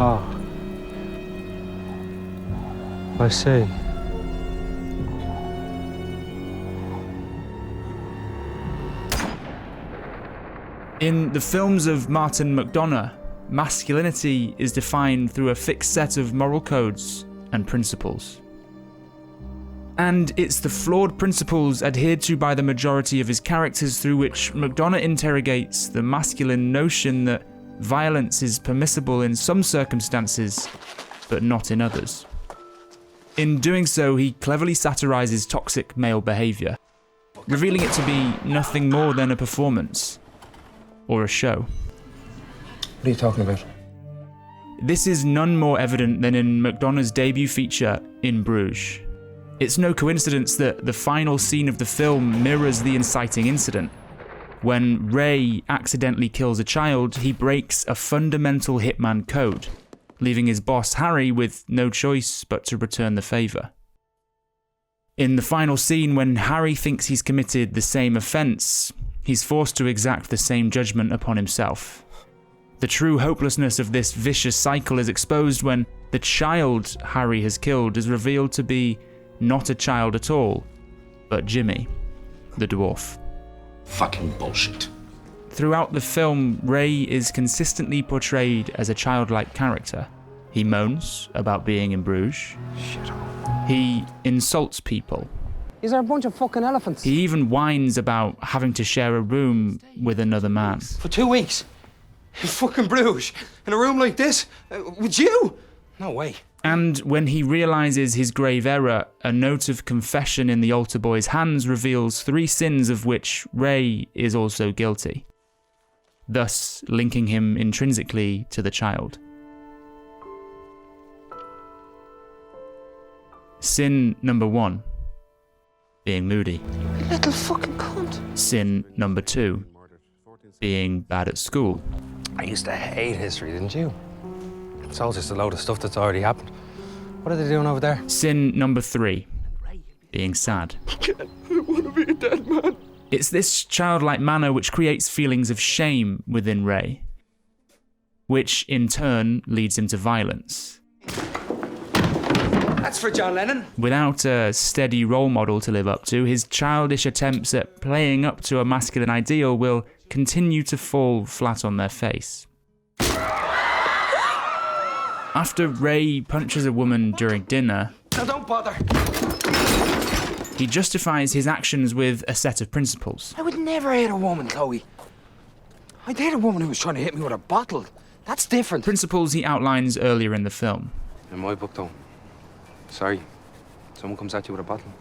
Oh. I see. In the films of Martin McDonagh, masculinity is defined through a fixed set of moral codes and principles. And it's the flawed principles adhered to by the majority of his characters through which McDonagh interrogates the masculine notion that violence is permissible in some circumstances, but not in others. In doing so, he cleverly satirizes toxic male behavior, revealing it to be nothing more than a performance or a show. What are you talking about? This is none more evident than in McDonagh's debut feature, In Bruges. It's no coincidence that the final scene of the film mirrors the inciting incident. When Ray accidentally kills a child, he breaks a fundamental hitman code, leaving his boss Harry with no choice but to return the favour. In the final scene, when Harry thinks he's committed the same offence, he's forced to exact the same judgment upon himself. The true hopelessness of this vicious cycle is exposed when the child Harry has killed is revealed to be not a child at all, but Jimmy, the dwarf. Fucking bullshit. Throughout the film, Ray is consistently portrayed as a childlike character. He moans about being in Bruges. He insults people. These are a bunch of fucking elephants. He even whines about having to share a room with another man. For 2 weeks? In fucking Bruges? In a room like this? With you? No way. And when he realises his grave error, a note of confession in the altar boy's hands reveals 3 sins of which Ray is also guilty, thus linking him intrinsically to the child. Sin number 1, being moody. You little fucking cunt. Sin number 2, being bad at school. I used to hate history, didn't you? It's all just a load of stuff that's already happened. What are they doing over there? Sin number 3, being sad. I don't want to be a dead man. It's this childlike manner which creates feelings of shame within Ray, which in turn leads him to violence. That's for John Lennon. Without a steady role model to live up to, his childish attempts at playing up to a masculine ideal will continue to fall flat on their face. After Ray punches a woman during dinner, No, don't bother. he justifies his actions with a set of principles. I would never hit a woman, Chloe. I'd hit a woman who was trying to hit me with a bottle. That's different. Principles he outlines earlier in the film. In my book, though, sorry, someone comes at you with a bottle.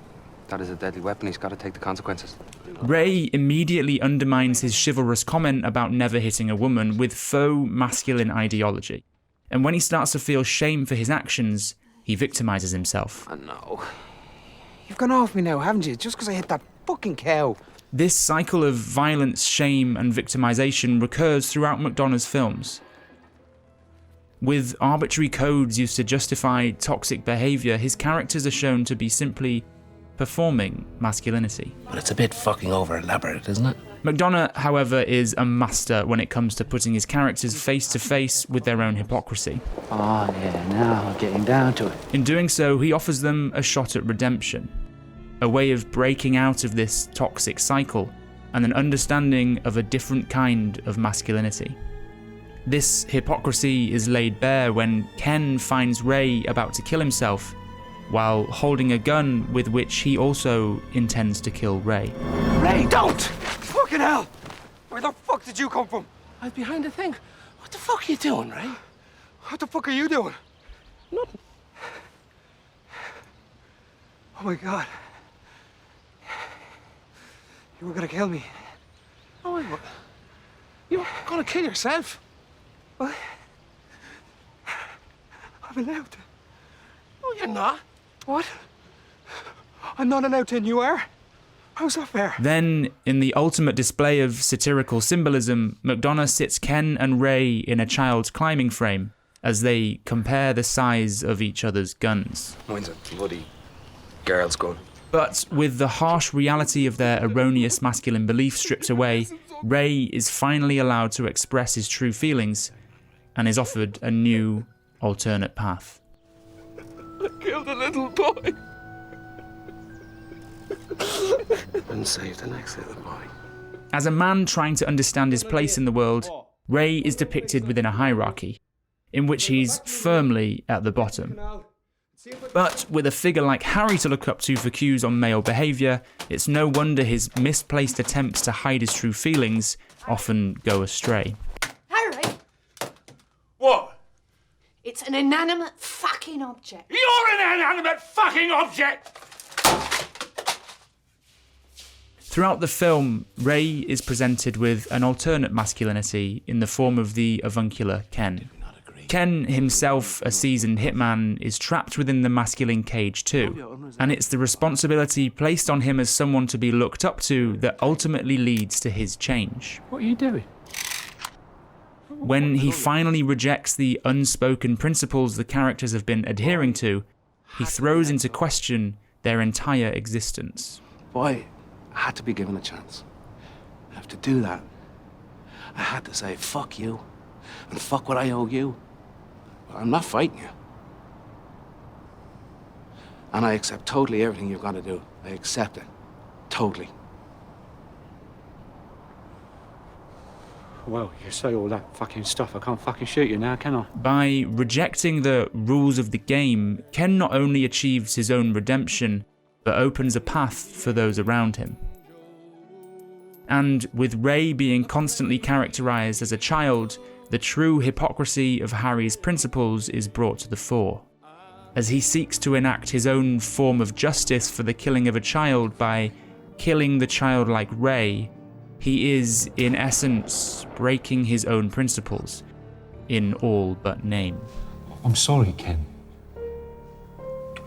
That is a deadly weapon. He's got to take the consequences. Ray immediately undermines his chivalrous comment about never hitting a woman with faux masculine ideology. And when he starts to feel shame for his actions, he victimizes himself. I know. You've gone off me now, haven't you? Just because I hit that fucking cow. This cycle of violence, shame, and victimization recurs throughout McDonagh's films. With arbitrary codes used to justify toxic behavior, his characters are shown to be simply performing masculinity. But it's a bit fucking over-elaborate, isn't it? McDonagh, however, is a master when it comes to putting his characters face to face with their own hypocrisy. Oh yeah, now getting down to it. In doing so, he offers them a shot at redemption, a way of breaking out of this toxic cycle, and an understanding of a different kind of masculinity. This hypocrisy is laid bare when Ken finds Ray about to kill himself, while holding a gun with which he also intends to kill Ray. Ray, don't! Fucking hell! Where the fuck did you come from? I was behind the thing. What the fuck are you doing, Ray? What the fuck are you doing? Nothing. Oh my God. You were gonna kill me. Oh, you were gonna kill yourself? What? I'm allowed to. No, you're not. What? I'm not allowed to and you are? How's that fair? Then, in the ultimate display of satirical symbolism, McDonagh sits Ken and Ray in a child's climbing frame as they compare the size of each other's guns. Mine's a bloody girl's gun. But with the harsh reality of their erroneous masculine beliefs stripped away, Ray is finally allowed to express his true feelings and is offered a new, alternate path. I killed a little boy. And save the next little boy. As a man trying to understand his place in the world, Ray is depicted within a hierarchy, in which he's firmly at the bottom. But with a figure like Harry to look up to for cues on male behaviour, it's no wonder his misplaced attempts to hide his true feelings often go astray. Harry, What? it's an inanimate fucking object. You're an inanimate fucking object! Throughout the film, Ray is presented with an alternate masculinity in the form of the avuncular Ken. Ken, himself a seasoned hitman, is trapped within the masculine cage too, and it's the responsibility placed on him as someone to be looked up to that ultimately leads to his change. What are you doing? When he finally rejects the unspoken principles the characters have been adhering to, he throws into question their entire existence. Boy, I had to be given a chance. I have to do that. I had to say, fuck you, and fuck what I owe you. But I'm not fighting you. And I accept totally everything you've got to do. I accept it. Totally. Well, you say all that fucking stuff, I can't fucking shoot you now, can I? By rejecting the rules of the game, Ken not only achieves his own redemption, but opens a path for those around him. And with Ray being constantly characterized as a child, the true hypocrisy of Harry's principles is brought to the fore, as he seeks to enact his own form of justice for the killing of a child by killing the childlike Ray. He is, in essence, breaking his own principles, in all but name. I'm sorry, Ken,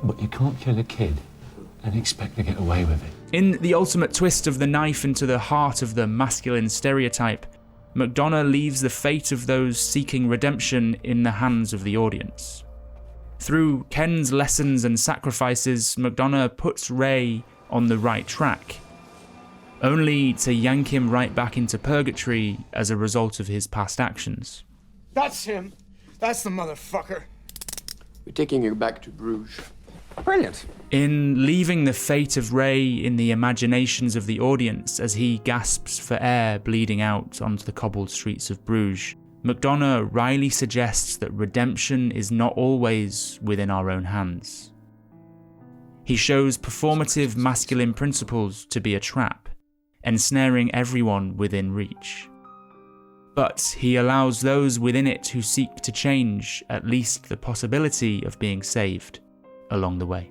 but you can't kill a kid and expect to get away with it. In the ultimate twist of the knife into the heart of the masculine stereotype, McDonagh leaves the fate of those seeking redemption in the hands of the audience. Through Ken's lessons and sacrifices, McDonagh puts Ray on the right track, only to yank him right back into purgatory as a result of his past actions. That's him. That's the motherfucker. We're taking you back to Bruges. Brilliant. In leaving the fate of Ray in the imaginations of the audience as he gasps for air bleeding out onto the cobbled streets of Bruges, McDonagh wryly suggests that redemption is not always within our own hands. He shows performative masculine principles to be a trap, ensnaring everyone within reach. But he allows those within it who seek to change at least the possibility of being saved along the way.